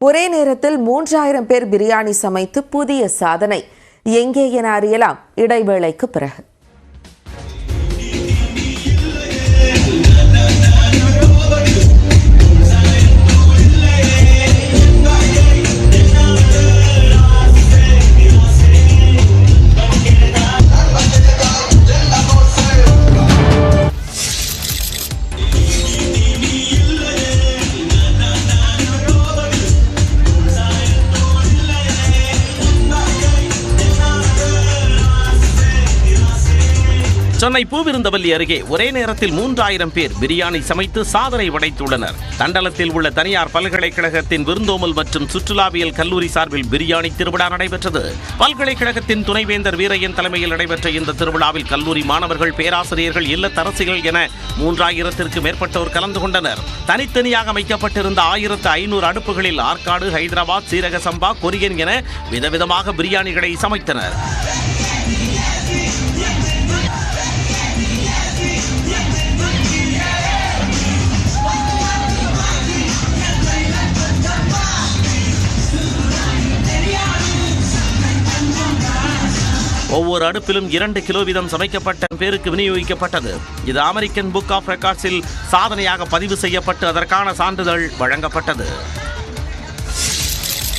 ஒரே நேரத்தில் 3000 பேர் பிரியாணி சமைத்து புதிய சாதனை. எங்கே என அறியலாம் இடைவேளைக்கு பிறகு. சென்னை பூவிருந்தவல்லி அருகே ஒரே நேரத்தில் 3000 பேர் பிரியாணி சமைத்து சாதனை படைத்துள்ளனர். தண்டலத்தில் உள்ள தனியார் பல்கலைக்கழகத்தின் விருந்தோமல் மற்றும் சுற்றுலாவியல் கல்லூரி சார்பில் பிரியாணி திருவிழா நடைபெற்றது. பல்கலைக்கழகத்தின் துணைவேந்தர் வீரையன் தலைமையில் நடைபெற்ற இந்த திருவிழாவில் கல்லூரி மாணவர்கள், பேராசிரியர்கள், இல்லத்தரசிகள் என 3000த்திற்கு மேற்பட்டோர் கலந்து கொண்டனர். தனித்தனியாக அமைக்கப்பட்டிருந்த 1500 அடுப்புகளில் ஆற்காடு, ஹைதராபாத், சீரக சம்பா, கொரியன் என விதவிதமாக பிரியாணிகளை சமைத்தனர். ஒவ்வொரு அடுப்பிலும் 2 கிலோ வீதம் சமைக்கப்பட்ட பேருக்கு விநியோகிக்கப்பட்டது. இது அமெரிக்கன் புக் ஆஃப் ரெக்கார்ட்ஸில் சாதனையாக பதிவு செய்யப்பட்டு அதற்கான சான்றிதழ் வழங்கப்பட்டது.